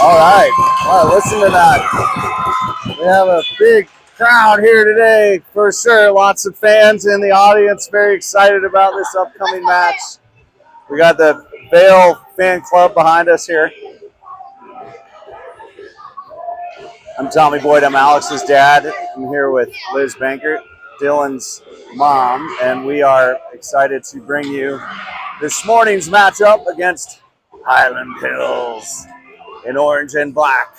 All right. Well, listen to that. We have a big crowd here today for sure. Lots of fans in the audience, very excited about this upcoming match. We got the Vail fan club behind us here. I'm Tommy Boyd. I'm Alex's dad. I'm here with Liz Bankert, Dylan's mom, and we are excited to bring you this morning's matchup against Hyland Hills in orange and black.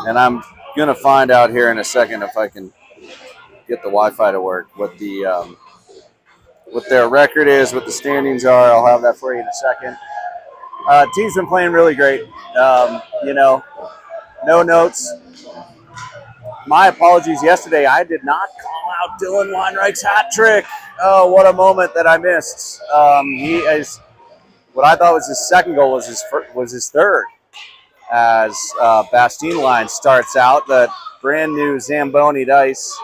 And I'm going to find out here in a second if I can get the Wi-Fi to work, what their record is, what the standings are. I'll have that for you in a second. Team's been playing really great. No notes. My apologies yesterday. I did not call out Dylan Weinreich's hat trick. Oh, what a moment that I missed. He is, what I thought was his second goal was his third. As Bastine line starts out, the brand new Zamboni dice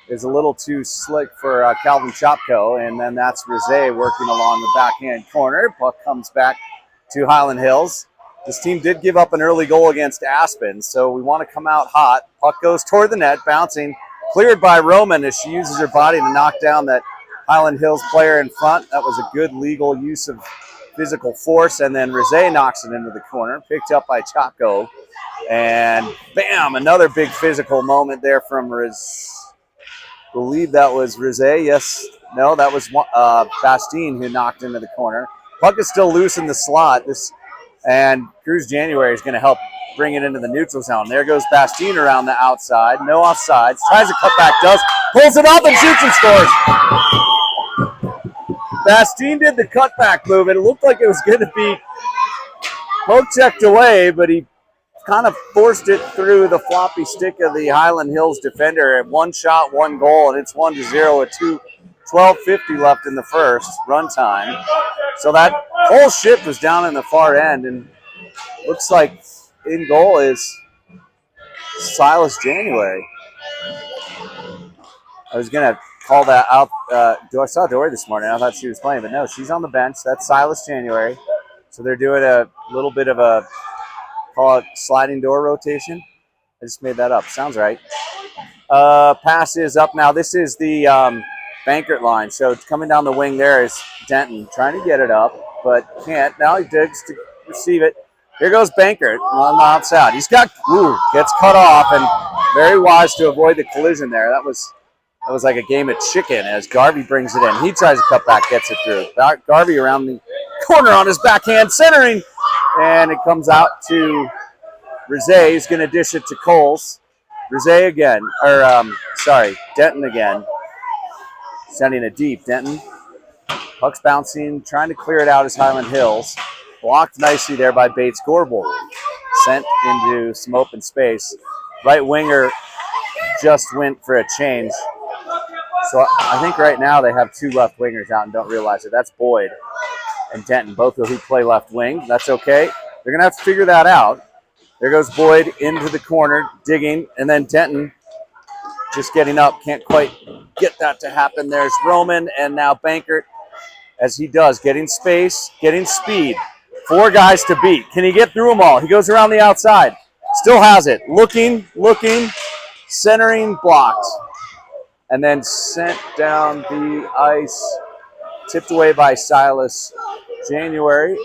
is a little too slick for Calvin Chopko, and then that's Rizé working along the backhand corner. Puck comes back to Hyland Hills. This team did give up an early goal against Aspen, so we want to come out hot. Puck goes toward the net, bouncing, cleared by Roman as she uses her body to knock down that Hyland Hills player in front. That was a good legal use of physical force, and then Rizé knocks it into the corner, picked up by Chopko, and bam, another big physical moment there from believe that was Rizé. Yes, no, that was Bastine who knocked into the corner. Puck is still loose in the slot. And Cruz January is going to help bring it into the neutral zone. There goes Bastine around the outside. No offsides. Tries a cutback, pulls it off and shoots and scores. Bastine did the cutback move, and it looked like it was going to be poke-checked away, but he kind of forced it through the floppy stick of the Hyland Hills defender. One shot, one goal, and it's 1-0 with 12:50 left in the first run time. So that whole ship was down in the far end, and looks like in goal is Silas January. I was going to call that out. I saw Dory this morning. I thought she was playing, but no, she's on the bench. That's Silas January. So they're doing a little bit of a, call it sliding door rotation. I just made that up. Sounds right. Pass is up now. This is the Bankert line. So coming down the wing there is Denton trying to get it up, but can't. Now he digs to receive it. Here goes Bankert on the outside. He's got, gets cut off, and very wise to avoid the collision there. That was like a game of chicken as Garvey brings it in. He tries to cut back, gets it through. Garvey around the corner on his backhand, centering, and it comes out to Rizé. He's going to dish it to Coles. Rizé again, Denton again. Sending it deep. Denton. Puck's bouncing, trying to clear it out as Hyland Hills. Blocked nicely there by Bates Gorbel. Sent into some open space. Right winger just went for a change. So I think right now they have two left wingers out and don't realize it. That's Boyd and Denton, both of who play left wing. That's okay. They're going to have to figure that out. There goes Boyd into the corner, digging, and then Denton just getting up. Can't quite get that to happen. There's Roman, and now Bankert, as he does, getting space, getting speed. 4 guys to beat. Can he get through them all? He goes around the outside. Still has it. Looking, centering, blocked. And then sent down the ice, tipped away by Silas January.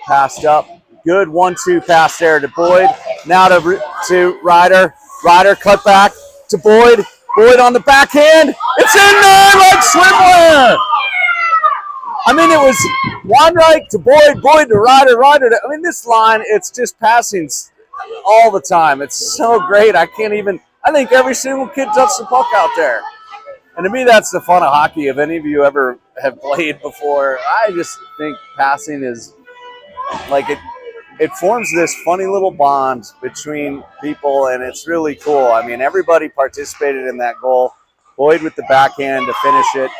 Passed up. Good 1-2 pass there to Boyd. Now to Ryder. Ryder cut back to Boyd. Boyd on the backhand. It's in there like swimwear. I mean, it was Weinreich to Boyd, Boyd to Ryder, Ryder to, this line, it's just passing all the time. It's so great. I think every single kid touched the puck out there. And to me, that's the fun of hockey. If any of you ever have played before, I just think passing is like it forms this funny little bond between people, and it's really cool. I mean, everybody participated in that goal. Boyd with the backhand to finish it.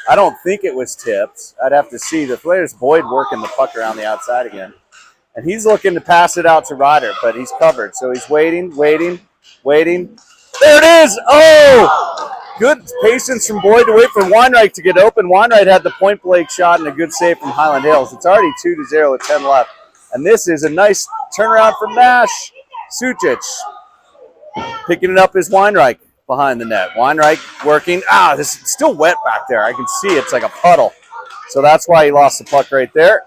I don't think it was tipped. I'd have to see. The player's Boyd working the puck around the outside again. And he's looking to pass it out to Ryder, but he's covered. So he's waiting. There it is! Oh! Good patience from Boyd to wait for Weinreich to get open. Weinreich had the point-blank shot and a good save from Hyland Hills. It's already 2-0 with 10 left. And this is a nice turnaround from Nash. Sucic picking it up is Weinreich behind the net. Weinreich working. This is still wet back there. I can see it's like a puddle. So that's why he lost the puck right there.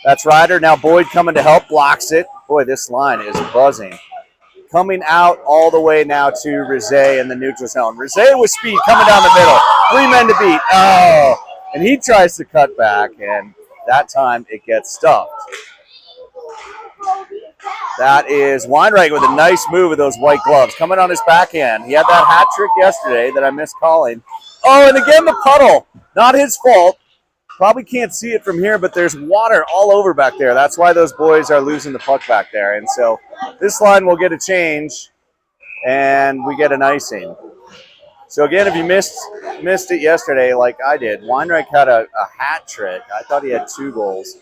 That's Ryder. Now Boyd coming to help, blocks it. Boy, this line is buzzing. Coming out all the way now to Rizet in the neutral zone. Rizet with speed coming down the middle. 3 men to beat. And he tries to cut back, and that time it gets stuffed. That is Weinreich with a nice move with those white gloves. Coming on his backhand. He had that hat trick yesterday that I missed calling. And again the puddle. Not his fault. Probably can't see it from here, but there's water all over back there. That's why those boys are losing the puck back there. And so this line will get a change, and we get an icing. So again, if you missed it yesterday like I did, Weinreich had a hat trick. I thought he had 2 goals.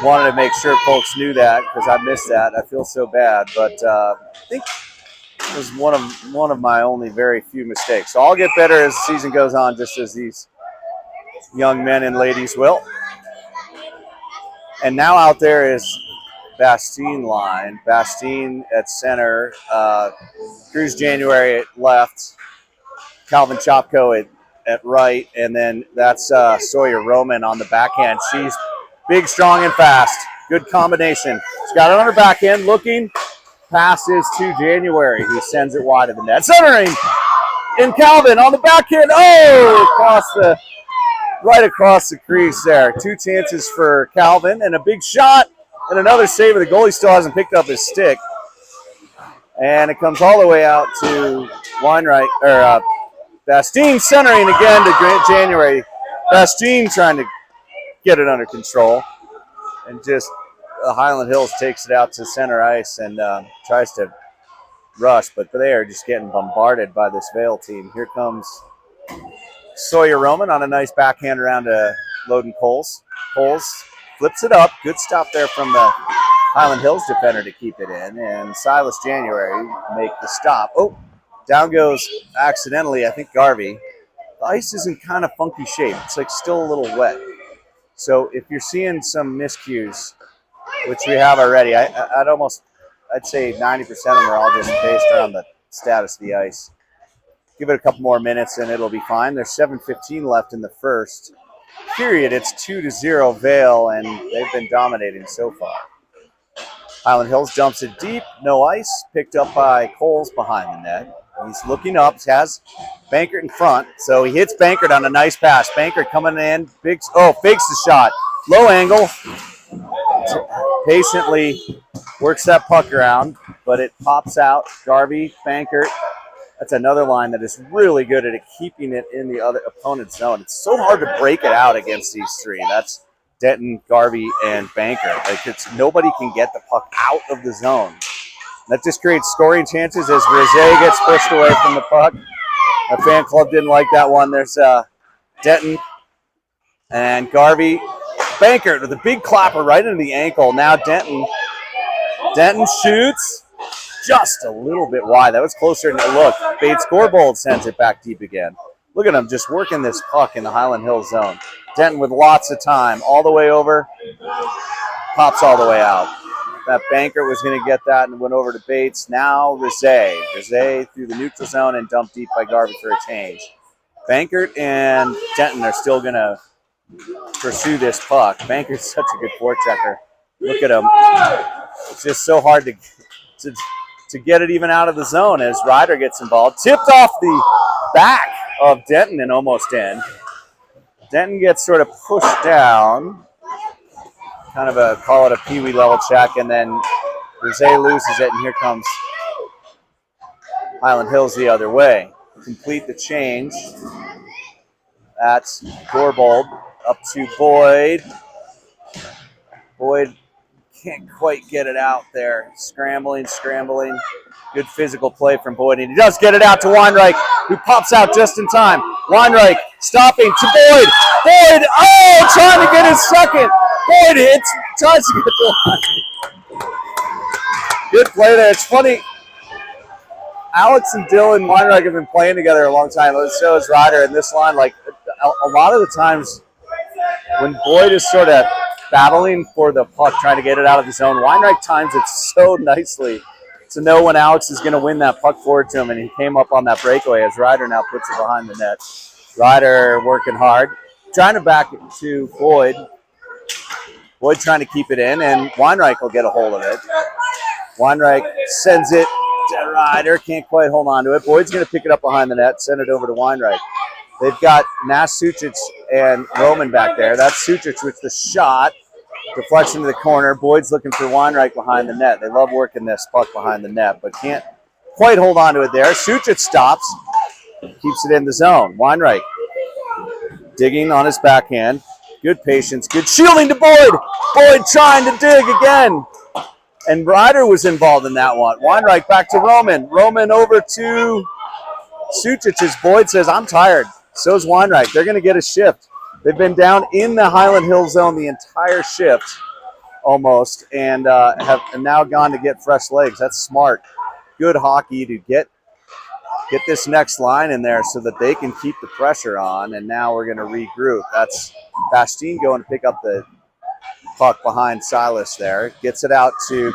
Wanted to make sure folks knew that because I missed that. I feel so bad, but I think it was one of my only very few mistakes. So I'll get better as the season goes on, just as these young men and ladies will. And now out there is Bastien line. Bastien at center. Cruz January at left. Calvin Chopko at right. And then that's Sawyer Roman on the backhand. She's big, strong, and fast. Good combination. She's got it on her backhand. Looking. Passes to January, who sends it wide of the net. Centering in Calvin on the backhand. Right across the crease there. 2 chances for Calvin and a big shot and another save. The goalie still hasn't picked up his stick. And it comes all the way out to Weinreich, or Bastien centering again to January. Bastien trying to get it under control. And just Highland Hills takes it out to center ice and tries to rush, but they are just getting bombarded by this Vail team. Here comes Sawyer Roman on a nice backhand around to Loden Coles. Coles flips it up. Good stop there from the Highland Hills defender to keep it in, and Silas January make the stop. Down goes accidentally, I think, Garvey. The ice is in kind of funky shape. It's like still a little wet. So if you're seeing some miscues, which we have already, I'd say 90% of them are all just based around the status of the ice. Give it a couple more minutes and it'll be fine. There's 7:15 left in the first period. It's 2-0 Vail, and they've been dominating so far. Highland Hills dumps it deep, no ice, picked up by Coles behind the net. He's looking up, has Bankert in front, so he hits Bankert on a nice pass. Bankert coming in, fakes the shot. Low angle, patiently works that puck around, but it pops out. Garvey, Bankert. That's another line that is really good at keeping it in the other opponent's zone. It's so hard to break it out against these three. That's Denton, Garvey, and Bankert. Nobody can get the puck out of the zone. That just creates scoring chances as Rizet gets pushed away from the puck. The fan club didn't like that one. There's Denton and Garvey. Bankert with a big clapper right into the ankle. Now Denton shoots just a little bit wide. That was closer than it looked. Bates Corbold sends it back deep again. Look at him just working this puck in the Highland Hills zone. Denton with lots of time. All the way over. Pops all the way out. That Bankert was going to get that and went over to Bates. Now Rizet. Rizet through the neutral zone and dumped deep by Garvey for a change. Bankert and Denton are still going to pursue this puck. Bankert's such a good forechecker. Look at him. It's just so hard to get it even out of the zone as Ryder gets involved. Tipped off the back of Denton and almost in. Denton gets sort of pushed down. Kind of call it a peewee level check, and then Rizet loses it, and here comes Highland Hills the other way. Complete the change. That's Corbold up to Boyd. Boyd can't quite get it out there. Scrambling. Good physical play from Boyd, and he does get it out to Weinreich, who pops out just in time. Weinreich stopping to Boyd. Boyd, trying to get his second. Boyd hits, tries to get the line. Good play there. It's funny. Alex and Dylan Weinreich have been playing together a long time. So is Ryder. And this line, a lot of the times when Boyd is sort of battling for the puck, trying to get it out of the zone, Weinreich times it so nicely to know when Alex is going to win that puck forward to him, and he came up on that breakaway as Ryder now puts it behind the net. Ryder working hard, trying to back it to Boyd. Boyd trying to keep it in, and Weinreich will get a hold of it. Weinreich sends it to Ryder, can't quite hold on to it. Boyd's going to pick it up behind the net, send it over to Weinreich. They've got Nash, Sucic, and Roman back there. That's Sucic with the shot. Deflection to the corner. Boyd's looking for Weinreich behind the net. They love working this puck behind the net, but can't quite hold on to it there. Sucic stops, keeps it in the zone. Weinreich digging on his backhand. Good patience, good shielding to Boyd. Boyd trying to dig again. And Ryder was involved in that one. Weinreich back to Roman. Roman over to Sucic as Boyd says, I'm tired. So's Weinreich. They're going to get a shift. They've been down in the Hyland Hill zone the entire shift almost, and have now gone to get fresh legs. That's smart. Good hockey to get this next line in there so that they can keep the pressure on, and now we're going to regroup. That's Bastien going to pick up the puck behind Silas there. Gets it out to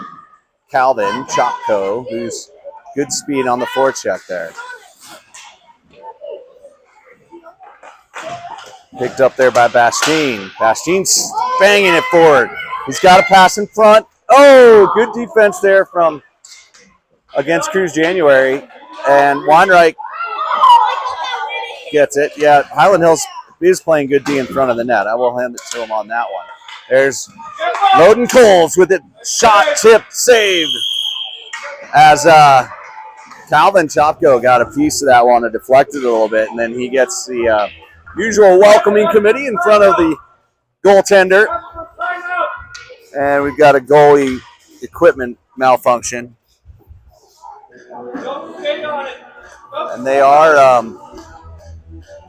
Calvin Chopko, who's good speed on the forecheck there. Picked up there by Bastien. Bastien's banging it forward. He's got a pass in front. Oh, good defense there from against Cruz January. And Weinreich gets it. Yeah, Hyland Hills is playing good D in front of the net. I will hand it to him on that one. There's Loden Coles with it. Shot, tipped, saved. As Calvin Chopko got a piece of that one and deflected a little bit, and then he gets the usual welcoming committee in front of the goaltender. And we've got a goalie equipment malfunction. And they are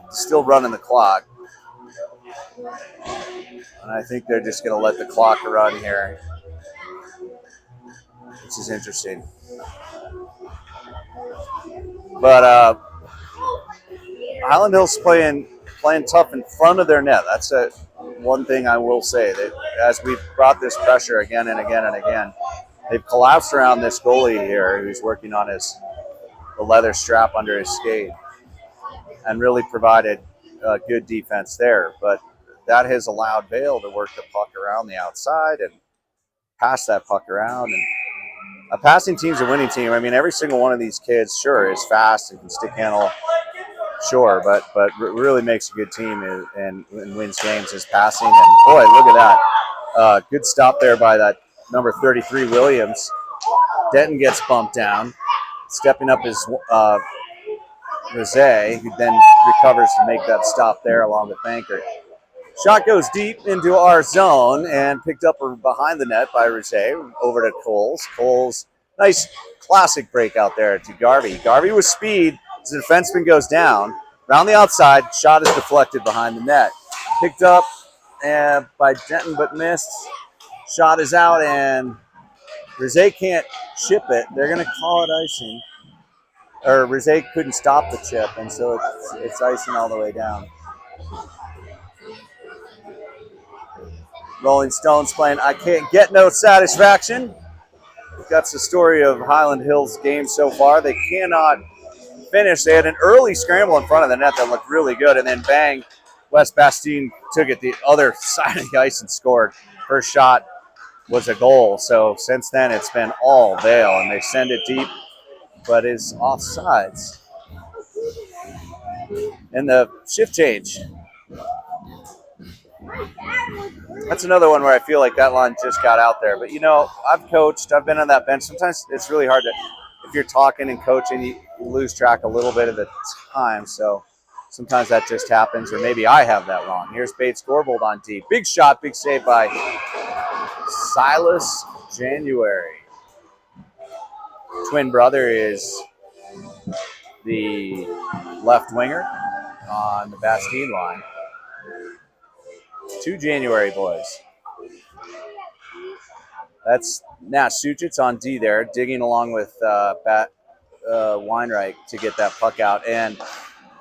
still running the clock. And I think they're just going to let the clock run here, which is interesting. But Hyland Hill's playing tough in front of their net. That's one thing I will say, that as we've brought this pressure again and again and again, they've collapsed around this goalie here who's working on the leather strap under his skate and really provided good defense there. But that has allowed Vail to work the puck around the outside and pass that puck around. And a passing team's a winning team. I mean, every single one of these kids, sure, is fast and can stick handle. Sure, but really makes a good team and wins games is passing. And boy, look at that. Good stop there by that number 33, Williams. Denton gets bumped down. Stepping up is Rosé, who then recovers to make that stop there along with Banker. Shot goes deep into our zone and picked up behind the net by Rosé. Over to Coles. Coles, nice classic break out there to Garvey. Garvey with speed. As the defenseman goes down, around the outside, shot is deflected behind the net. Picked up by Denton, but missed. Shot is out, and Rosé can't chip it. They're going to call it icing. Or Rosé couldn't stop the chip, and so it's icing all the way down. Rolling Stones playing I Can't Get No Satisfaction. That's the story of Hyland Hill's game so far. They cannot finish. They had an early scramble in front of the net that looked really good, and then bang, Wes Bastien took it the other side of the ice and scored. First shot was a goal. So since then, it's been all Vail, and they send it deep, but is offsides. And the shift change. That's another one where I feel like that line just got out there. But, you know, I've coached. I've been on that bench. Sometimes it's really hard to, if you're talking and coaching, you lose track a little bit of the time. So sometimes that just happens, or maybe I have that wrong. Here's Bates scoreboard on deep. Big shot, big save by Silas January. Twin brother is the left winger on the Bastien line. 2 January boys. That's Nash Sucic on D there, digging along with Weinreich to get that puck out. And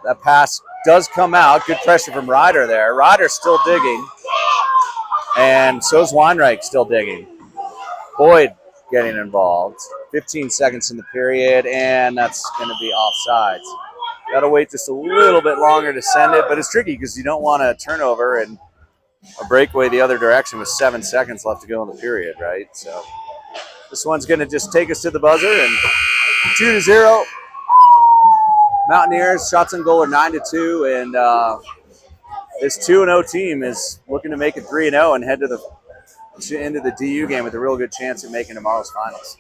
that pass does come out. Good pressure from Ryder there. Ryder's still digging. And so is Weinreich still digging. Boyd getting involved. 15 seconds in the period, and that's going to be offsides. Got to wait just a little bit longer to send it, but it's tricky because you don't want a turnover and a breakaway the other direction with 7 seconds left to go in the period, right? So this one's going to just take us to the buzzer, and 2-0. Mountaineers shots on goal are 9-2, and this 2-0 team is looking to make it 3-0 and head to the into the DU game with a real good chance of making tomorrow's finals.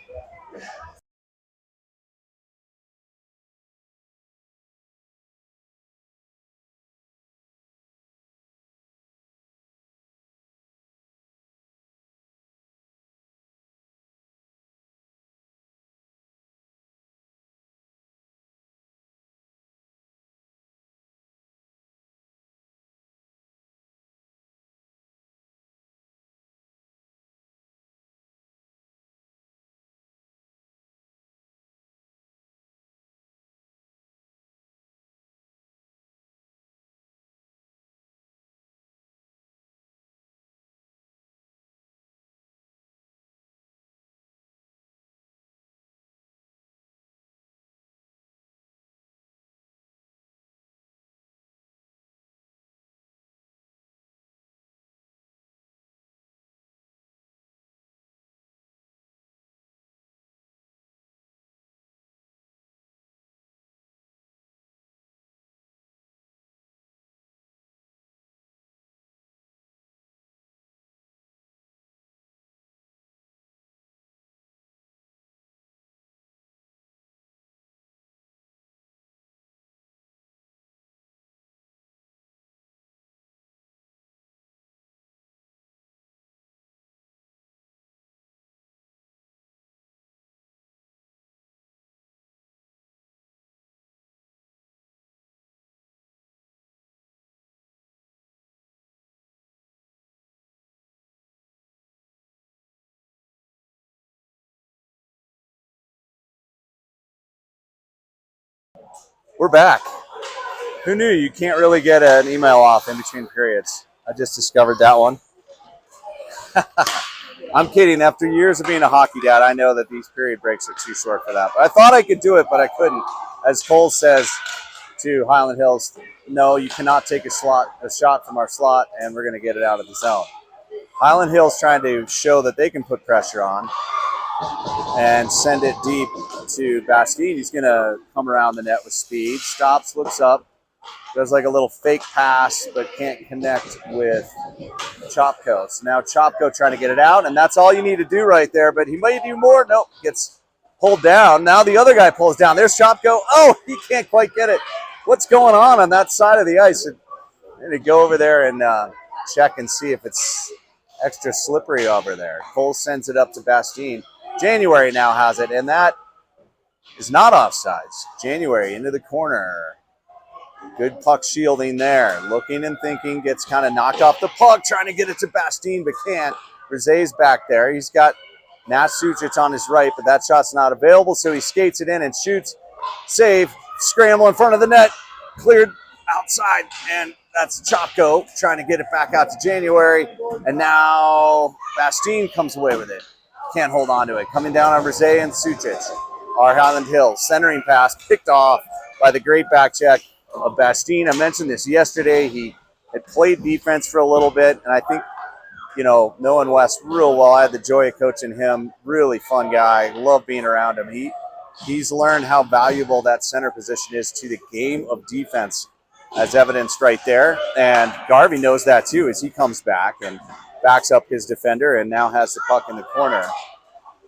We're back. Who knew you can't really get an email off in between periods? I just discovered that one. I'm kidding. After years of being a hockey dad, I know that these period breaks are too short for that. But I thought I could do it, but I couldn't. As Cole says to Hyland Hills, no, you cannot take a shot from our slot, and we're going to get it out of the zone. Hyland Hills trying to show that they can put pressure on and send it deep to Bastine. He's going to come around the net with speed. Stops, looks up, does like a little fake pass, but can't connect with Chopko. So now Chopko trying to get it out, and that's all you need to do right there. But he might do more. Nope, gets pulled down. Now the other guy pulls down. There's Chopko. Oh, he can't quite get it. What's going on that side of the ice? I'm going to go over there and check and see if it's extra slippery over there. Cole sends it up to Bastine. January now has it, and that is not offsides. January into the corner. Good puck shielding there. Looking and thinking, gets kind of knocked off the puck, trying to get it to Bastine, but can't. Brise's back there. He's got Nat Sucic on his right, but that shot's not available, so he skates it in and shoots. Save. Scramble in front of the net. Cleared outside, and that's Chopko trying to get it back out to January. And now Bastine comes away with it. Can't hold on to it. Coming down on Brise and Sucic. Our Hyland Hills. Centering pass picked off by the great back check of Bastine. I mentioned this yesterday. He had played defense for a little bit, and I think, knowing Wes real well, I had the joy of coaching him. Really fun guy. Love being around him. He's learned how valuable that center position is to the game of defense, as evidenced right there. And Garvey knows that too, as he comes back and backs up his defender and now has the puck in the corner.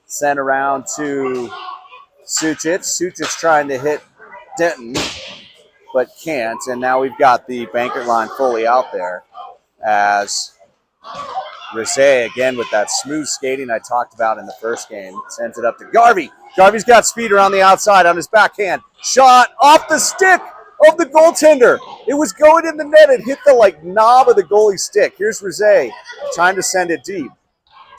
Sent around to Sucic. Sucic trying to hit Denton, but can't. And now we've got the Bankert line fully out there as Brise, again, with that smooth skating I talked about in the first game, sends it up to Garvey. Garvey's got speed around the outside on his backhand. Shot off the stick of the goaltender. It was going in the net. It hit the knob of the goalie's stick. Here's Brise trying to send it deep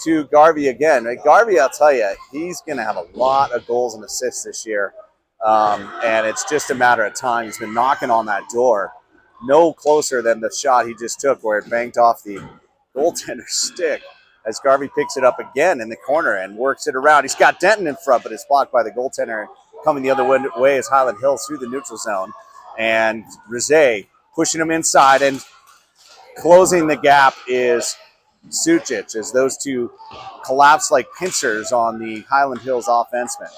to Garvey again. Garvey, I'll tell you, he's going to have a lot of goals and assists this year. And it's just a matter of time. He's been knocking on that door. no closer than the shot he just took where it banked off the goaltender's stick as Garvey picks it up again in the corner and works it around. He's got Denton in front, but it's blocked by the goaltender. Coming the other way is Hyland Hills through the neutral zone. And Rizé pushing him inside, and closing the gap is Sucic as those two collapse like pincers on the Hyland Hills offenseman.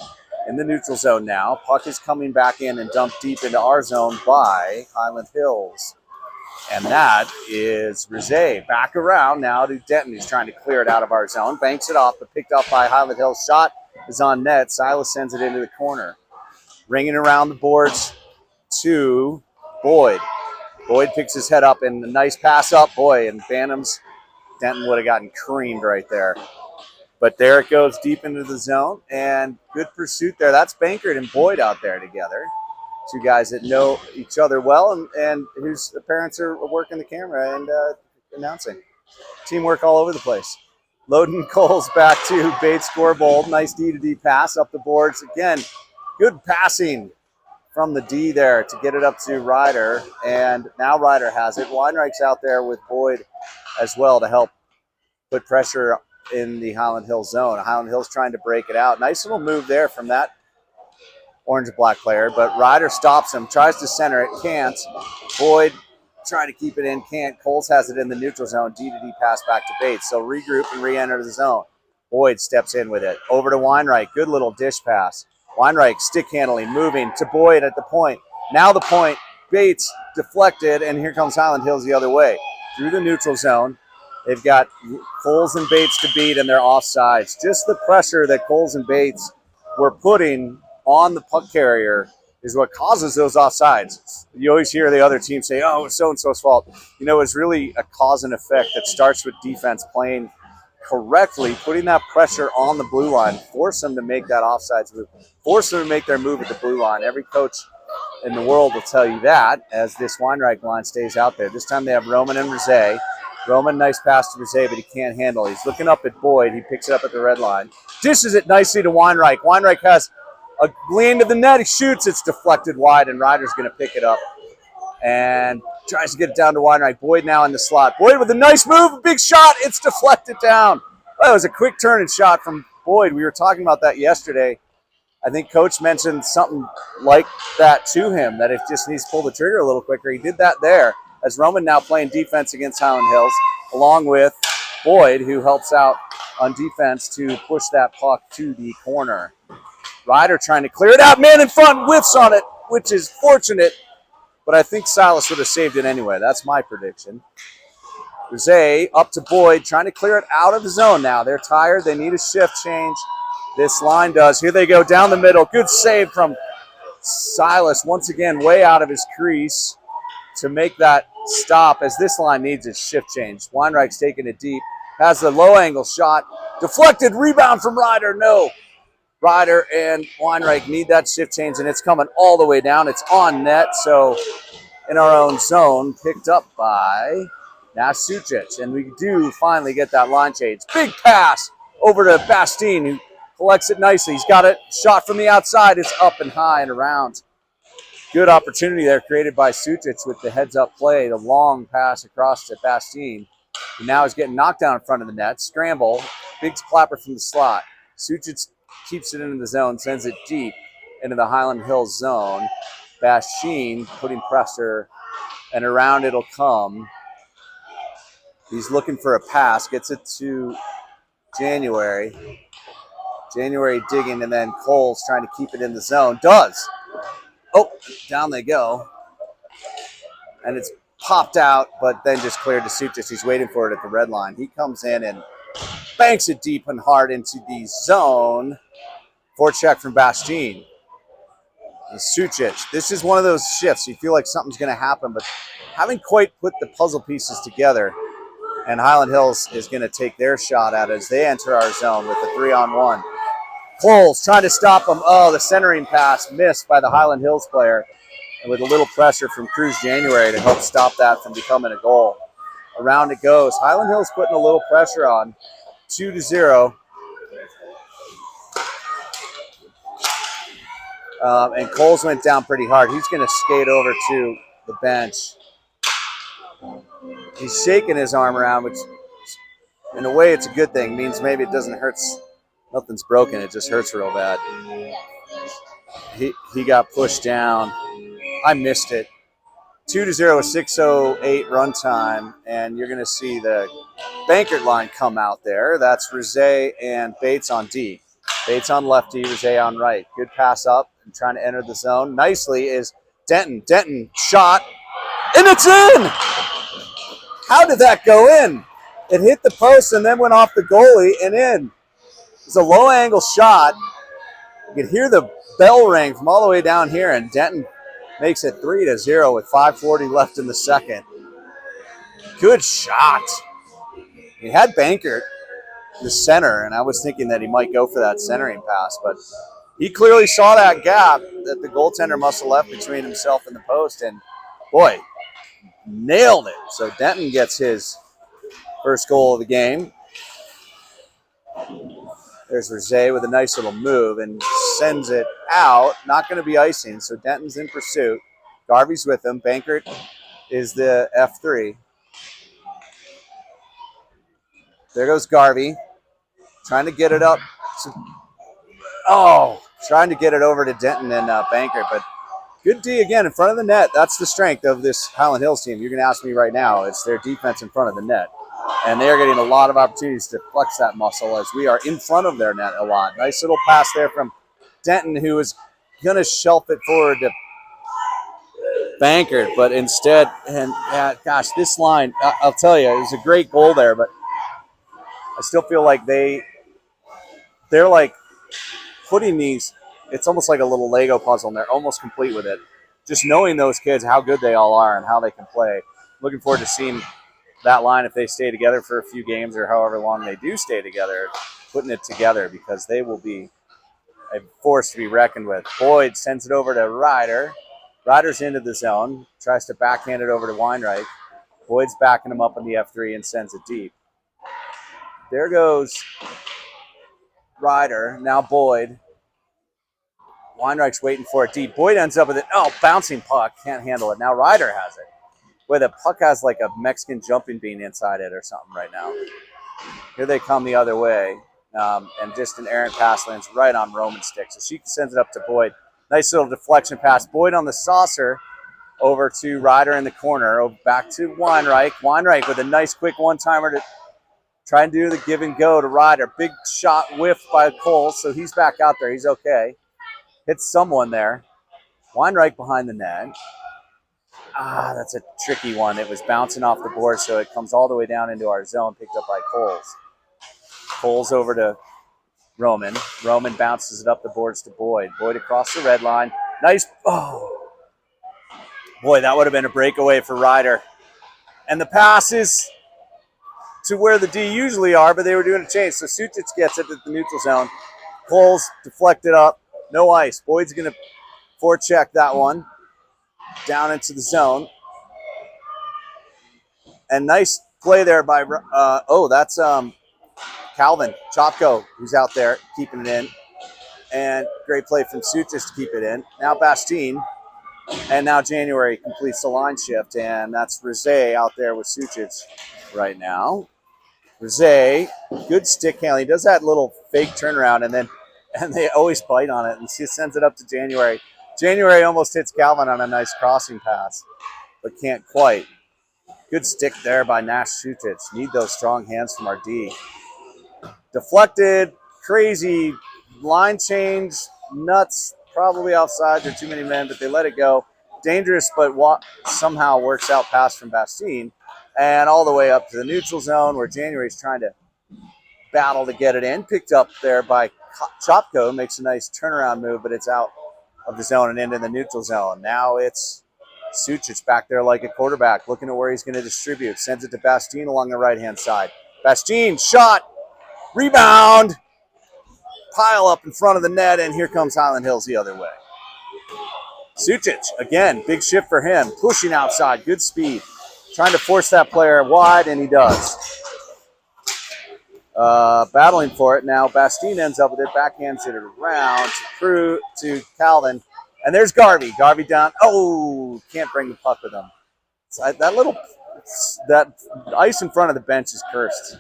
In the neutral zone now, puck is coming back in and dumped deep into our zone by Hyland Hills. And that is Rizé. Back around now to Denton, who's trying to clear it out of our zone. Banks it off, but picked up by Hyland Hills. Shot is on net. Silas sends it into the corner. Ringing around the boards to Boyd. Boyd picks his head up and a nice pass up. Boy, and Bantams, Denton would have gotten creamed right there. But there it goes deep into the zone, and good pursuit there. That's Bankert and Boyd out there together. Two guys that know each other well and whose parents are working the camera and announcing. Teamwork all over the place. Loden Coles back to Bates Scorebold. Nice D-to-D pass up the boards. Again, good passing from the D there to get it up to Ryder. And now Ryder has it. Weinreich's out there with Boyd as well to help put pressure in the Hyland Hills zone. Hyland Hills trying to break it out. Nice little move there from that orange and black player, but Ryder stops him, tries to center it, can't. Boyd trying to keep it in, can't. Coles has it in the neutral zone. D-to-D pass back to Bates. So regroup and re-enter the zone. Boyd steps in with it. Over to Weinreich. Good little dish pass. Weinreich stick handling, moving to Boyd at the point. Now the point. Bates deflected, and here comes Hyland Hills the other way. Through the neutral zone. They've got Coles and Bates to beat, and they're offsides. Just the pressure that Coles and Bates were putting on the puck carrier is what causes those offsides. You always hear the other team say, oh, it's so-and-so's fault. You know, it's really a cause and effect that starts with defense playing correctly, putting that pressure on the blue line, force them to make that offsides move, force them to make their move at the blue line. Every coach in the world will tell you that as this Weinreich line stays out there. This time they have Roman and Rizé. Roman, nice pass to Rizé, but he can't handle it. He's looking up at Boyd. He picks it up at the red line. Dishes it nicely to Weinreich. Weinreich has a lean to the net. He shoots. It's deflected wide, and Ryder's going to pick it up and tries to get it down to Weinreich. Boyd now in the slot. Boyd with a nice move, a big shot. It's deflected down. That was a quick turn and shot from Boyd. We were talking about that yesterday. I think Coach mentioned something like that to him, that it just needs to pull the trigger a little quicker. He did that there as Roman now playing defense against Hyland Hills, along with Boyd, who helps out on defense to push that puck to the corner. Ryder trying to clear it out. Man in front, whiffs on it, which is fortunate, but I think Silas would have saved it anyway. That's my prediction. Rizé up to Boyd, trying to clear it out of the zone now. They're tired. They need a shift change. This line does. Here they go down the middle. Good save from Silas, once again, way out of his crease to make that stop as this line needs a shift change. Weinreich's taking it deep. Has the low angle shot. Deflected, rebound from Ryder. No. Ryder and Weinreich need that shift change, and it's coming all the way down. It's on net, so in our own zone, picked up by now Sucic. And we do finally get that line change. Big pass over to Bastine, who collects it nicely. He's got it shot from the outside. It's up and high and around. Good opportunity there created by Sucic with the heads-up play, the long pass across to Bastine, who now is getting knocked down in front of the net. Scramble, big clapper from the slot. Sucic keeps it into the zone, sends it deep into the Hyland Hills zone. Bastine putting pressure, and around it'll come. He's looking for a pass, gets it to January. January digging, and then Cole's trying to keep it in the zone. Does. Oh, down they go. And it's popped out, but then just cleared to Sucic. He's waiting for it at the red line. He comes in and banks it deep and hard into the zone. Forecheck from Bastine. And Sucic. This is one of those shifts. You feel like something's going to happen, but haven't quite put the puzzle pieces together. And Hyland Hills is going to take their shot at it as they enter our zone with a 3-on-1. Coles trying to stop him. Oh, the centering pass missed by the Hyland Hills player. And with a little pressure from Cruz January to help stop that from becoming a goal. Around it goes. Hyland Hills putting a little pressure on. 2-0. And Coles went down pretty hard. He's going to skate over to the bench He's shaking his arm around, which in a way it's a good thing. It means maybe it doesn't hurt. Nothing's broken. It just hurts real bad. He got pushed down. I missed it. 2-0, 6:08 runtime, and you're going to see the Bankert line come out there. That's Rosé and Bates on D. Bates on lefty, Rosé on right. Good pass up and trying to enter the zone. Nicely is Denton. Denton shot, and it's in! How did that go in? It hit the post and then went off the goalie and in. It's a low-angle shot. You could hear the bell ring from all the way down here, and Denton makes it 3-0 with 5:40 left in the second. Good shot. He had Bankert, the center, and I was thinking that he might go for that centering pass, but he clearly saw that gap that the goaltender must have left between himself and the post, and boy, nailed it. So Denton gets his first goal of the game. There's Rosé with a nice little move and sends it out. Not going to be icing, so Denton's in pursuit. Garvey's with him. Bankert is the F3. There goes Garvey. Trying to get it up. Trying to get it over to Denton and Bankert, but good D again in front of the net. That's the strength of this Highland Hills team. You're going to ask me right now. It's their defense in front of the net. And they are getting a lot of opportunities to flex that muscle as we are in front of their net a lot. Nice little pass there from Denton, who is going to shelf it forward to Bankert, but instead, and gosh, this line, I'll tell you, it was a great goal there, but I still feel like they're like putting these, it's almost like a little Lego puzzle, and they're almost complete with it. Just knowing those kids, how good they all are and how they can play. Looking forward to seeing that line if they stay together for a few games or however long they do stay together, putting it together, because they will be a force to be reckoned with. Boyd sends it over to Ryder. Ryder's into the zone, tries to backhand it over to Weinreich. Boyd's backing him up on the F3 and sends it deep. There goes Ryder. Now Boyd. Weinreich's waiting for it deep. Boyd ends up with it. Oh, bouncing puck. Can't handle it. Now Ryder has it. Boy, the puck has like a Mexican jumping bean inside it or something right now. Here they come the other way. And just an errant pass lands right on Roman's stick. So she sends it up to Boyd. Nice little deflection pass. Boyd on the saucer over to Ryder in the corner. Back to Weinreich. Weinreich with a nice quick one-timer to try and do the give and go to Ryder. Big shot whiffed by Cole, so he's back out there. He's okay. Hits someone there. Weinreich behind the net. That's a tricky one. It was bouncing off the board, so it comes all the way down into our zone, picked up by Coles. Coles over to Roman. Roman bounces it up the boards to Boyd. Boyd across the red line. Nice. Oh. Boy, that would have been a breakaway for Ryder. And the pass is to where the D usually are, but they were doing a change. So Sucic gets it at the neutral zone. Coles deflected up. No ice. Boyd's going to forecheck that one down into the zone. And nice play there by, that's Calvin Chopko, who's out there keeping it in. And great play from Sucic to keep it in. Now Bastien. And now January completes the line shift. And that's Rosé out there with Sucic right now. Rosé, good stick handling. He does that little fake turnaround, and they always bite on it. And she sends it up to January. January almost hits Calvin on a nice crossing pass, but can't quite. Good stick there by Nash Sucic. Need those strong hands from our D. Deflected, crazy line change, nuts, probably offside. There are too many men, but they let it go. Dangerous, but somehow works out pass from Bastien. And all the way up to the neutral zone where January's trying to battle to get it in. Picked up there by Chopko. Makes a nice turnaround move, but it's out of the zone and into the neutral zone. Now it's Sucic back there like a quarterback, looking at where he's going to distribute. Sends it to Bastien along the right-hand side. Bastien, shot, rebound, pile up in front of the net, and here comes Highland Hills the other way. Sucic, again, big shift for him, pushing outside, good speed. Trying to force that player wide, and he does. Battling for it now. Bastien ends up with it, backhands it around to Calvin. And there's Garvey. Garvey down. Oh, can't bring the puck with him. That ice in front of the bench is cursed.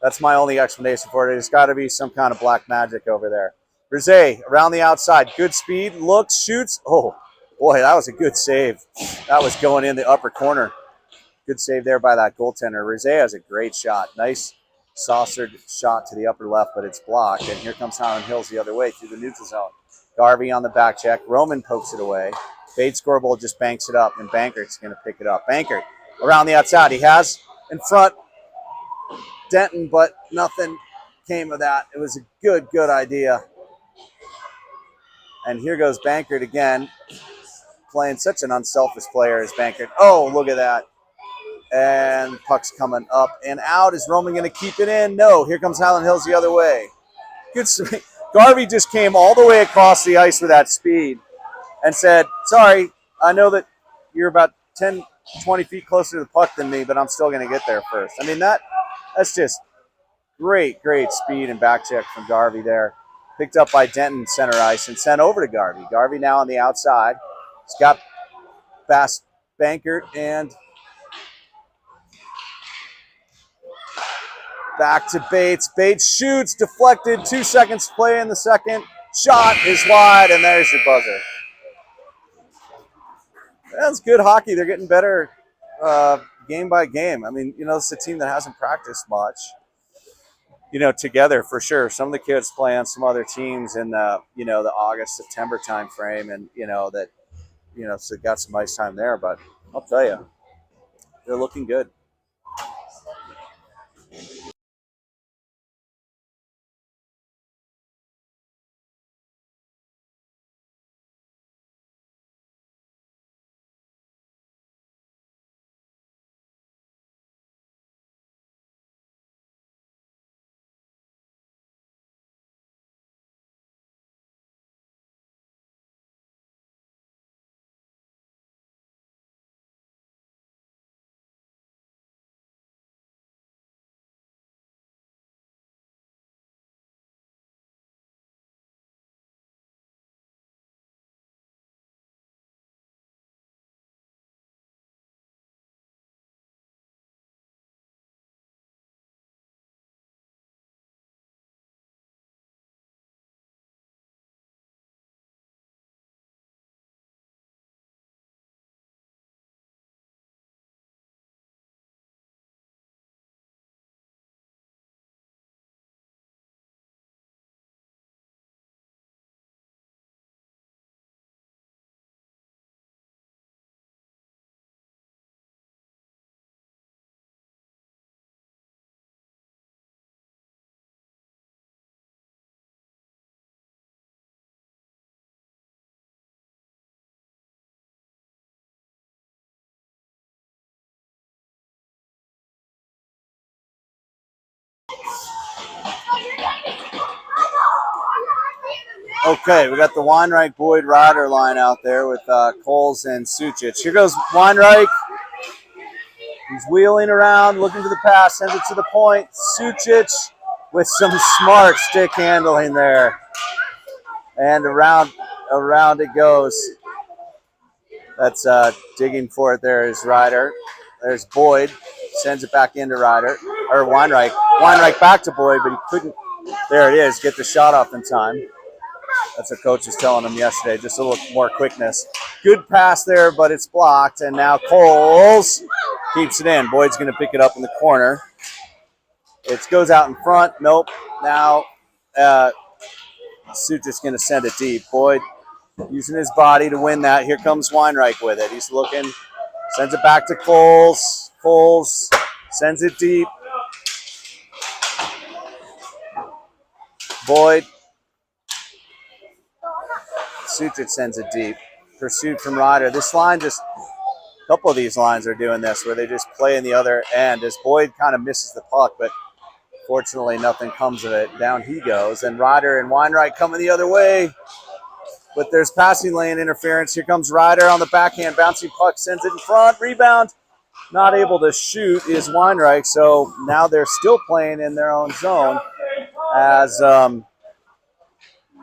That's my only explanation for it. There's got to be some kind of black magic over there. Rizé around the outside. Good speed. Looks, shoots. Oh, boy, that was a good save. That was going in the upper corner. Good save there by that goaltender. Rizé has a great shot. Nice saucered shot to the upper left, but it's blocked. And here comes Hyland Hills the other way through the neutral zone. Garvey on the back check. Roman pokes it away. Bates Scorebold just banks it up, and Bankert's going to pick it up. Bankert around the outside. He has in front Denton, but nothing came of that. It was a good idea. And here goes Bankert again, playing such an unselfish player as Bankert. Oh, look at that. And puck's coming up and out. Is Roman going to keep it in? No. Here comes Hyland Hills the other way. Good swing. Garvey just came all the way across the ice with that speed and said, sorry, I know that you're about 10, 20 feet closer to the puck than me, but I'm still going to get there first. I mean, that's just great speed and back check from Garvey there. Picked up by Denton center ice and sent over to Garvey. Garvey now on the outside. He's got past Bankert and back to Bates. Bates shoots, deflected, 2 seconds to play in the second. Shot is wide, and there's your buzzer. That's good hockey. They're getting better game by game. I mean, it's a team that hasn't practiced much, together for sure. Some of the kids play on some other teams in the, the August, September time frame, and, so got some ice time there. But I'll tell you, they're looking good. Okay, we got the Weinreich Boyd Ryder line out there with Coles and Sucic. Here goes Weinreich. He's wheeling around, looking to the pass, sends it to the point. Sucic with some smart stick handling there. And around it goes. That's digging for it there is Ryder. There's Boyd. Sends it back into Ryder. Or Weinreich. Weinreich back to Boyd, but he couldn't. There it is. Get the shot off in time. That's what coach was telling him yesterday. Just a little more quickness. Good pass there, but it's blocked. And now Coles keeps it in. Boyd's going to pick it up in the corner. It goes out in front. Nope. Now Sucic's going to send it deep. Boyd using his body to win that. Here comes Weinreich with it. He's looking. Sends it back to Coles. Coles sends it deep. Boyd. Sucic sends it deep. Pursuit from Ryder. This line a couple of these lines are doing this where they just play in the other end as Boyd kind of misses the puck, but fortunately nothing comes of it. Down he goes. And Ryder and Weinreich coming the other way. But there's passing lane interference. Here comes Ryder on the backhand. Bouncing puck sends it in front. Rebound. Not able to shoot is Weinreich. So now they're still playing in their own zone as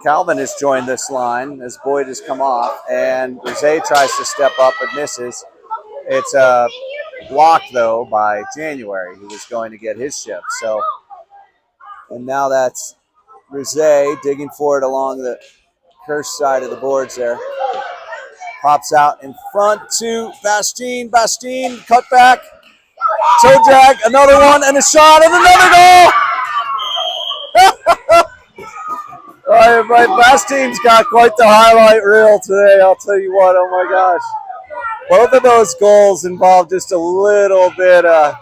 Calvin has joined this line as Boyd has come off. And Rizé tries to step up but misses. It's blocked, though, by January, who was going to get his shift. So, and now that's Rosé digging for it along the Kirsch side of the boards there. Pops out in front to Bastien. Bastien, cut back. Toe drag, another one, and a shot, and another goal! All right, Bastien's got quite the highlight reel today, I'll tell you what. Oh, my gosh. Both of those goals involved just a little bit of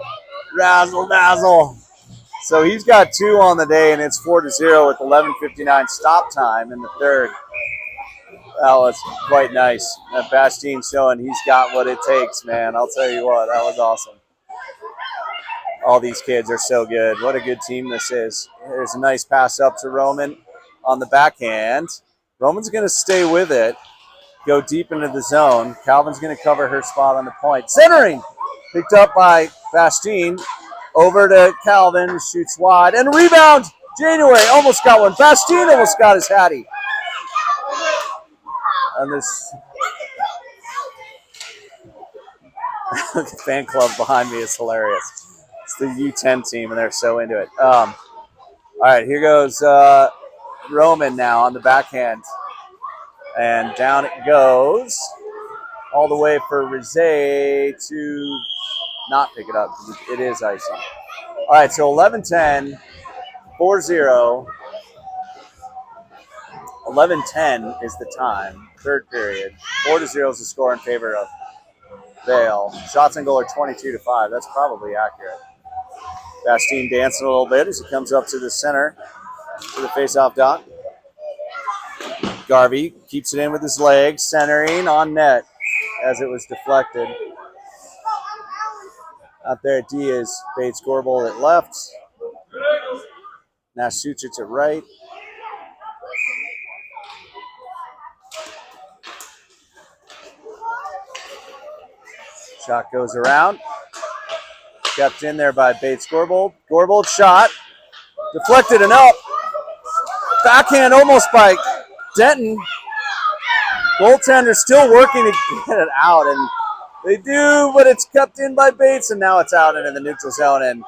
razzle-dazzle. So he's got 2 on the day, and it's 4-0 with 11:59 stop time in the third. That was quite nice. Bastien showing he's got what it takes, man. I'll tell you what, that was awesome. All these kids are so good. What a good team this is. There's a nice pass up to Roman on the backhand. Roman's going to stay with it, go deep into the zone. Calvin's going to cover her spot on the point. Centering, picked up by Bastien. Over to Calvin, shoots wide, and a rebound. January almost got one. Bastien almost got his hattie. And this fan club behind me is hilarious. It's the U10 team, and they're so into it. All right, here goes Roman now on the backhand. And down it goes. All the way for Rosé to not pick it up because it is icing. All right, so 11-10, 4-0. 11-10 is the time, third period. 4-0 is the score in favor of Vail. Shots on goal are 22-5. That's probably accurate. Bastien dancing a little bit as he comes up to the center to the face-off dot. Garvey keeps it in with his legs, centering on net as it was deflected. Out there at D is Bates Gorbel at left. Now Sucic at right. Shot goes around. Kept in there by Bates Gorbel. Gorbel shot. Deflected and up. Backhand almost by Denton. Goaltender still working to get it out, and they do, but it's kept in by Bates, and now it's out into the neutral zone, and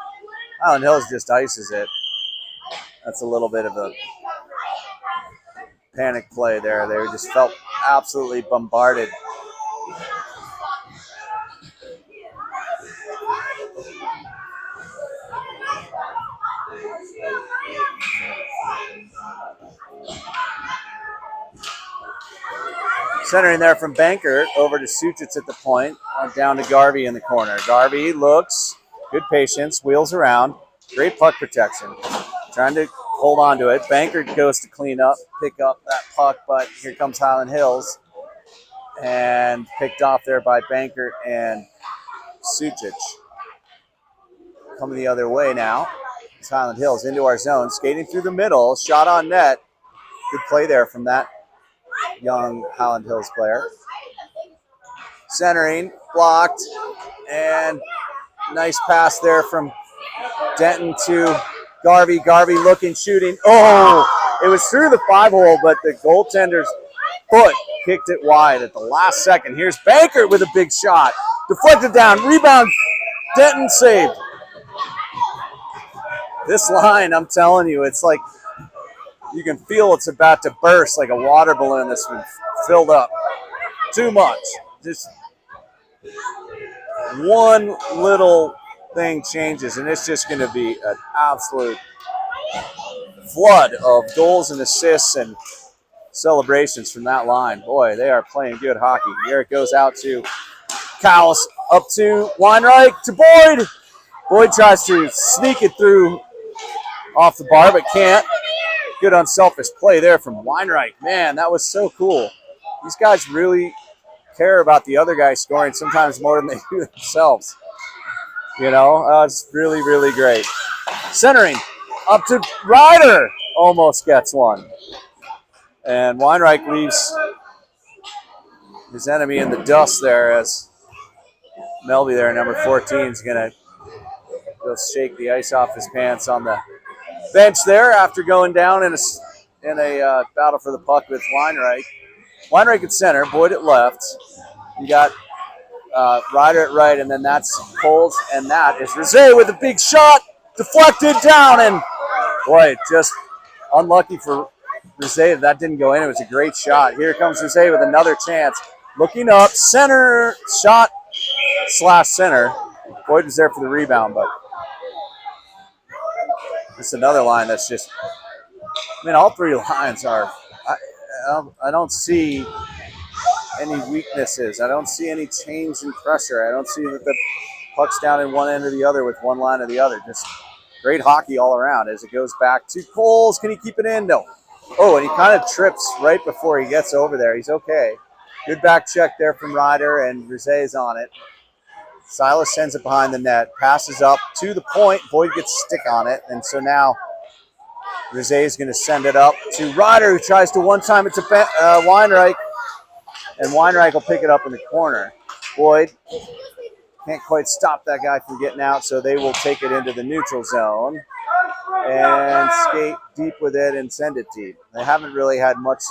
Hyland Hills just ices it. That's a little bit of a panic play there. They just felt absolutely bombarded. Centering there from Bankert over to Sucic at the point, down to Garvey in the corner. Garvey looks, good patience, wheels around, great puck protection. Trying to hold on to it. Bankert goes to clean up, pick up that puck, but here comes Hyland Hills. And picked off there by Bankert and Sucic. Coming the other way now. It's Hyland Hills into our zone, skating through the middle, shot on net. Good play there from that young Hyland Hills player. Centering, blocked, and nice pass there from Denton to Garvey. Garvey looking, shooting. Oh, it was through the 5-hole, but the goaltender's foot kicked it wide at the last second. Here's Bankert with a big shot. Deflected down, rebound, Denton saved. This line, I'm telling you, it's like you can feel it's about to burst like a water balloon that's been filled up. Too much. Just one little thing changes, and it's just going to be an absolute flood of goals and assists and celebrations from that line. Boy, they are playing good hockey. Here it goes out to Cowles, up to Weinreich, to Boyd. Boyd tries to sneak it through off the bar, but can't. Good unselfish play there from Weinreich. Man, that was so cool. These guys really care about the other guy scoring sometimes more than they do themselves. You know, it's really, really great. Centering up to Ryder. Almost gets one. And Weinreich leaves his enemy in the dust there as Melby there, number 14, is going to go shake the ice off his pants on the bench there after going down in a battle for the puck with Weinreich. Weinreich at center, Boyd at left. You got Ryder at right, and then that's Coles, and that is Rosé with a big shot, deflected down, and boy, just unlucky for Rosé that didn't go in. It was a great shot. Here comes Rosé with another chance. Looking up, center shot / center. Boyd was there for the rebound, but it's another line that's just, I mean, all three lines are, I don't see any weaknesses. I don't see any change in pressure. I don't see that the puck's down in one end or the other with one line or the other. Just great hockey all around as it goes back to Coles. Can he keep it in? No. Oh, and he kind of trips right before he gets over there. He's okay. Good back check there from Ryder, and Rosé's on it. Silas sends it behind the net, passes up to the point. Boyd gets stick on it, and so now Rosé is going to send it up to Ryder, who tries to one-time it to Weinreich, and Weinreich will pick it up in the corner. Boyd can't quite stop that guy from getting out, so they will take it into the neutral zone and skate deep with it and send it deep. They haven't really had much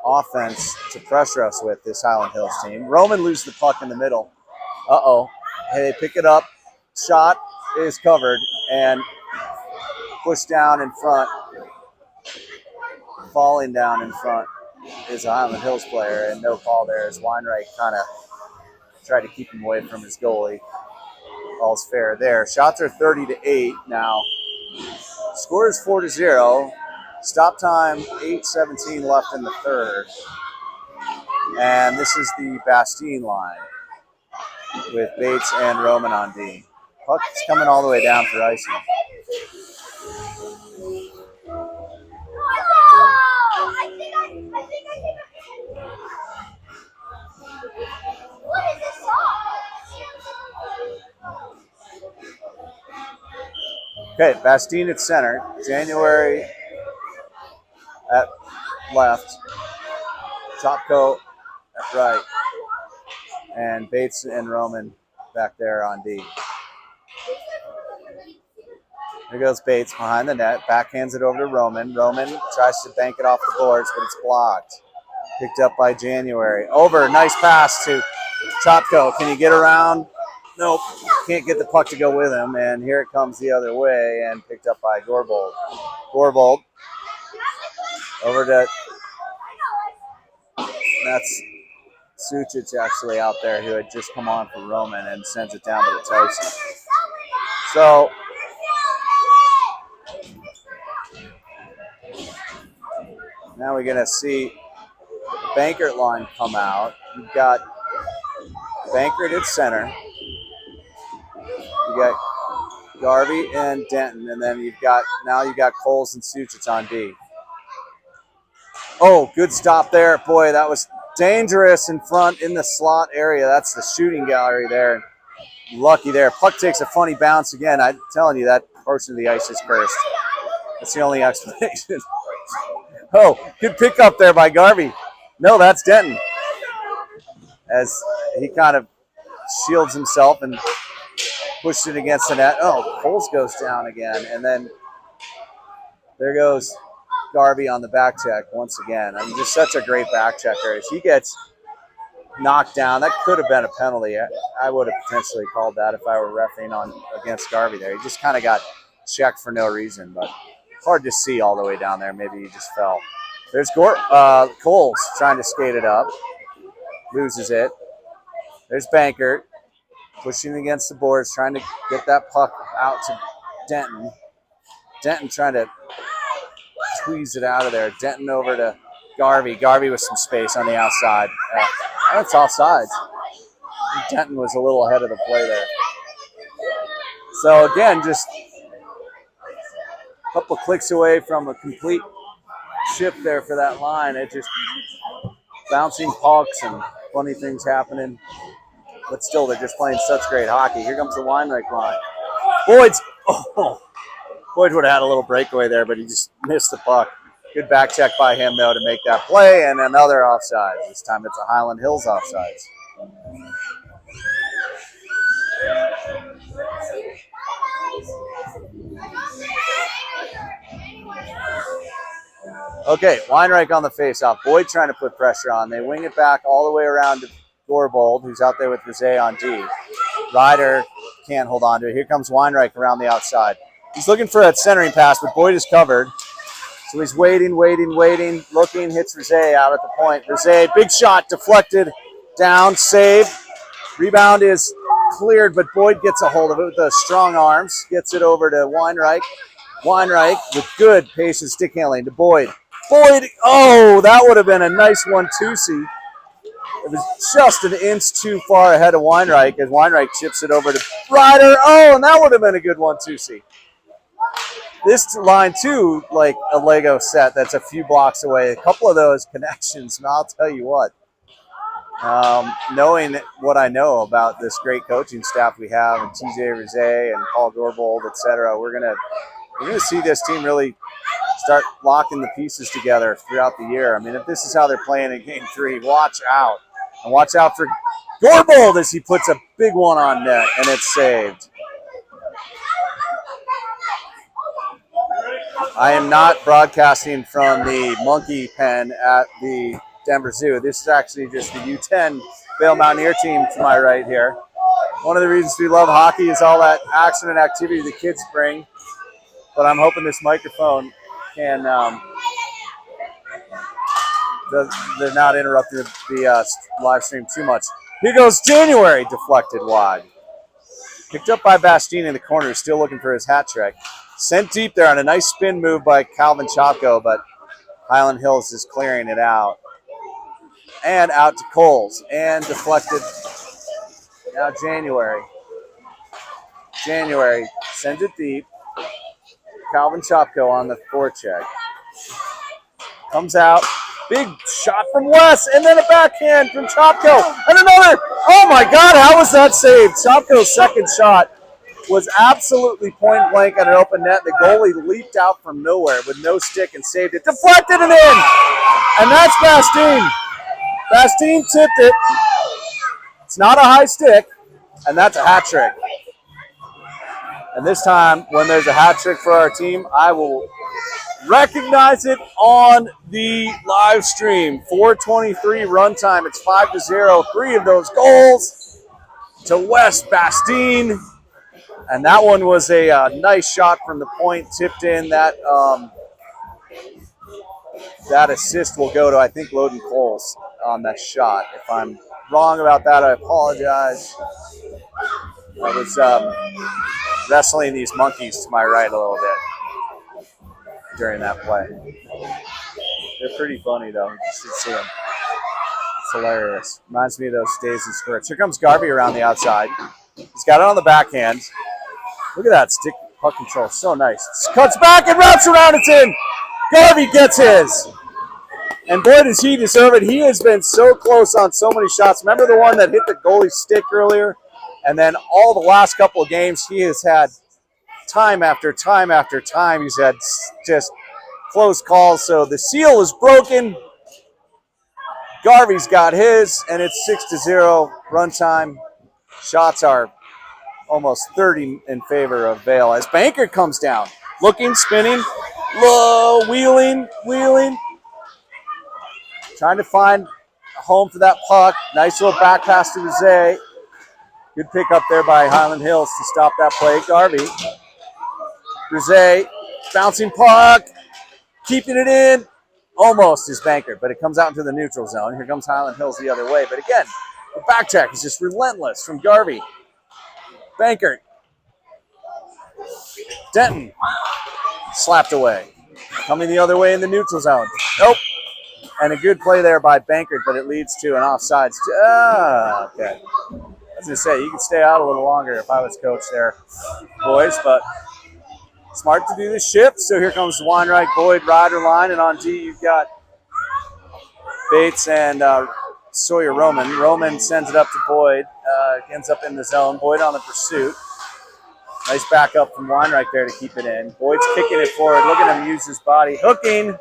offense to pressure us with, this Highland Hills team. Roman loses the puck in the middle. Hey, they pick it up. Shot is covered and pushed down in front. Falling down in front is a Highland Hills player, and no call there as Weinreich kind of tried to keep him away from his goalie. All's fair there. Shots are 30-8 now. Score is 4-0. Stop time, 8:17 left in the third. And this is the Bastien line with Bates and Roman on D. Puck's coming all the way down for icing. Okay, Bastien at center. January at left. Topko at right. And Bates and Roman back there on D. There goes Bates behind the net. Backhands it over to Roman. Roman tries to bank it off the boards, but it's blocked. Picked up by January. Over. Nice pass to Topko. Can you get around? Nope. Can't get the puck to go with him. And here it comes the other way and picked up by Gorbold. Gorbold. Over to... That's Sucic actually out there who had just come on for Roman and sends it down to the Tyson. So... now we're going to see Bankert line come out. You've got Bankert at center. You got Garvey and Denton, and then you've got Coles and Sucic on D. Oh, good stop there. Boy, that was dangerous in front in the slot area. That's the shooting gallery there. Lucky there. Puck takes a funny bounce again. I'm telling you, that portion of the ice is cursed. That's the only explanation. Oh, good pickup there by Garvey. No, that's Denton. As he kind of shields himself and pushed it against the net. Oh, Coles goes down again. And then there goes Garvey on the back check once again. I mean, just such a great back checker. As he gets knocked down, that could have been a penalty. I would have potentially called that if I were reffing against Garvey there. He just kind of got checked for no reason, but hard to see all the way down there. Maybe he just fell. There's Coles trying to skate it up. Loses it. There's Bankert pushing against the boards, trying to get that puck out to Denton. Denton trying to squeeze it out of there. Denton over to Garvey. Garvey with some space on the outside. That's offsides. Denton was a little ahead of the play there. So again, just a couple clicks away from a complete shift there for that line. It just bouncing pucks and funny things happening. But still, they're just playing such great hockey. Here comes the Weinreich line. Boyd would have had a little breakaway there, but he just missed the puck. Good back check by him, though, to make that play, and another offside. This time it's a Highland Hills offsides. Okay, Weinreich on the faceoff. Boyd trying to put pressure on. They wing it back all the way around to Gorbold, who's out there with Rosé on D. Ryder can't hold on to it. Here comes Weinreich around the outside. He's looking for a centering pass, but Boyd is covered. So he's waiting, looking, hits Rosé out at the point. Rosé, big shot, deflected, down, saved. Rebound is cleared, but Boyd gets a hold of it with the strong arms. Gets it over to Weinreich. Weinreich with good pace and stick handling to Boyd. Boyd, oh, that would have been a nice 1-2-C. It was just an inch too far ahead of Weinreich as Weinreich chips it over to Ryder. Oh, and that would have been a good 1-2-C. This line, too, like a Lego set that's a few blocks away. A couple of those connections, and I'll tell you what. Knowing what I know about this great coaching staff we have, and TJ Rosé and Paul Gorbold, et cetera, we're gonna see this team really start locking the pieces together throughout the year. I mean, if this is how they're playing in Game 3, watch out. And watch out for Gorbold as he puts a big one on net, and it's saved. I am not broadcasting from the monkey pen at the Denver Zoo. This is actually just the U10 Vail Mountaineer team to my right here. One of the reasons we love hockey is all that action and activity the kids bring. But I'm hoping this microphone can, they're not interrupting the live stream too much. Here goes January, deflected wide. Picked up by Bastine in the corner, still looking for his hat trick. Sent deep there on a nice spin move by Calvin Chopko, but Hyland Hills is clearing it out. And out to Coles, and deflected. Now January. January sends it deep. Calvin Chopko on the forecheck. Comes out. Big shot from Wes, and then a backhand from Chopko. And another. Oh, my God, how was that saved? Chopko's second shot was absolutely point blank at an open net. The goalie leaped out from nowhere with no stick and saved it. Deflected and in. And that's Bastine. Bastine tipped it. It's not a high stick, and that's a hat trick. And this time, when there's a hat trick for our team, I will recognize it on the live stream. 4:23 runtime. It's 5-0. 3 of those goals to Wes Bastine. And that one was a nice shot from the point, tipped in. That assist will go to, I think, Loden Coles on that shot. If I'm wrong about that, I apologize. I was wrestling these monkeys to my right a little bit during that play. They're pretty funny, though. You should see them. It's hilarious. Reminds me of those days in skirts. Here comes Garvey around the outside. He's got it on the backhand. Look at that stick puck control. So nice. Cuts back and wraps around. It's in. Garvey gets his. And boy, does he deserve it. He has been so close on so many shots. Remember the one that hit the goalie's stick earlier? And then all the last couple of games, he has had time after time after time. He's had just close calls. So the seal is broken. Garvey's got his, and it's 6-0 runtime. Shots are almost 30 in favor of Vail as Banker comes down. Looking, spinning, low, wheeling. Trying to find a home for that puck. Nice little back pass to Rosé. Good pick up there by Hyland Hills to stop that play. Garvey. Rosé, bouncing puck. Keeping it in. Almost is Banker, but it comes out into the neutral zone. Here comes Hyland Hills the other way. But again, the back check is just relentless from Garvey. Banker. Denton. Slapped away. Coming the other way in the neutral zone. Nope. And a good play there by Bankert, but it leads to an offsides. Okay. I was going to say, you could stay out a little longer if I was coach there, boys, but smart to do this shift. So here comes Weinreich, Boyd, Ryder line, and on D you've got Bates and Sawyer Roman. Roman sends it up to Boyd, ends up in the zone. Boyd on the pursuit. Nice backup from Weinreich there to keep it in. Boyd's kicking it forward. Look at him use his body. Hooking.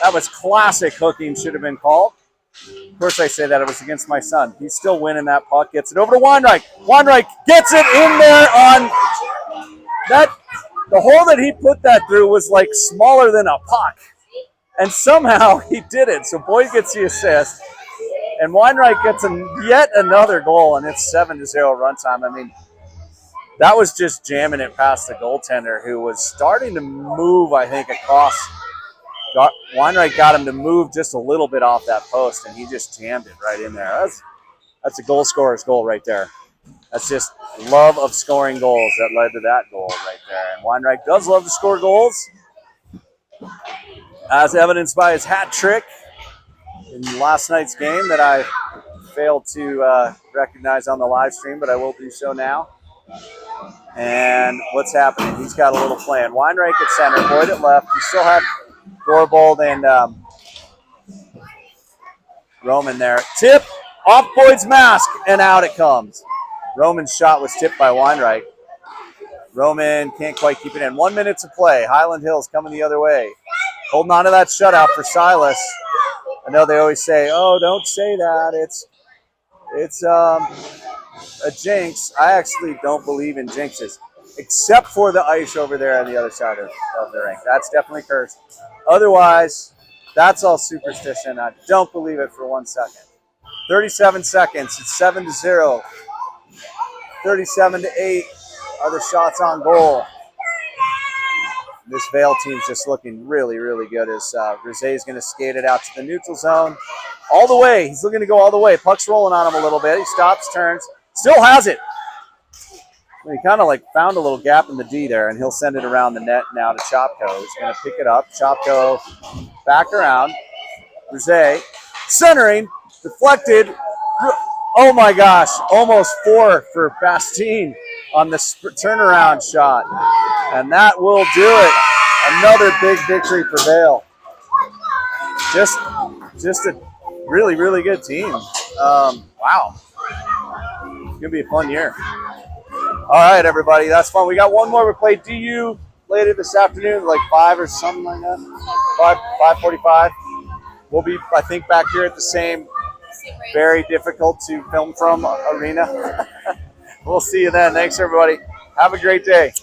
That was classic hooking, should have been called. Of course I say that, it was against my son. He's still winning that puck. Gets it over to Weinreich. Weinreich gets it in there on that. The hole that he put that through was like smaller than a puck. And somehow he did it. So Boyd gets the assist. And Weinreich gets yet another goal, and it's 7-0 runtime. I mean, that was just jamming it past the goaltender, who was starting to move, I think, across. Weinreich got him to move just a little bit off that post, and he just jammed it right in there. That's a goal scorer's goal right there. That's just love of scoring goals that led to that goal right there. And Weinreich does love to score goals, as evidenced by his hat trick in last night's game that I failed to recognize on the live stream, but I will do so now. And what's happening? He's got a little plan. Weinreich at center, Boyd at left. You still have Gorbold and Roman there. Tip off Boyd's mask, and out it comes. Roman's shot was tipped by Weinreich. Roman can't quite keep it in. 1 minute to play. Highland Hills coming the other way. Holding on to that shutout for Silas. I know they always say, "Oh, don't say that. It's a jinx." I actually don't believe in jinxes, except for the ice over there on the other side of the rink. That's definitely cursed. Otherwise, that's all superstition. I don't believe it for 1 second. 37 seconds. It's 7-0. 37-8 are the shots on goal. This Vale team's just looking really, really good as Rosé's going to skate it out to the neutral zone. All the way. He's looking to go all the way. Puck's rolling on him a little bit. He stops, turns. Still has it. He kind of like found a little gap in the D there, and he'll send it around the net now to Chopko. He's going to pick it up. Chopko back around. Rosé centering. Deflected. Oh my gosh. Almost 4 for Bastien on the turnaround shot. And that will do it. Another big victory for Vale. Just a really, really good team. Wow. It's going to be a fun year. All right, everybody. That's fun. We got one more. We play DU later this afternoon, like 5 or something like that. 5:45. We'll be, I think, back here at the same very difficult to film from arena. We'll see you then. Thanks, everybody. Have a great day.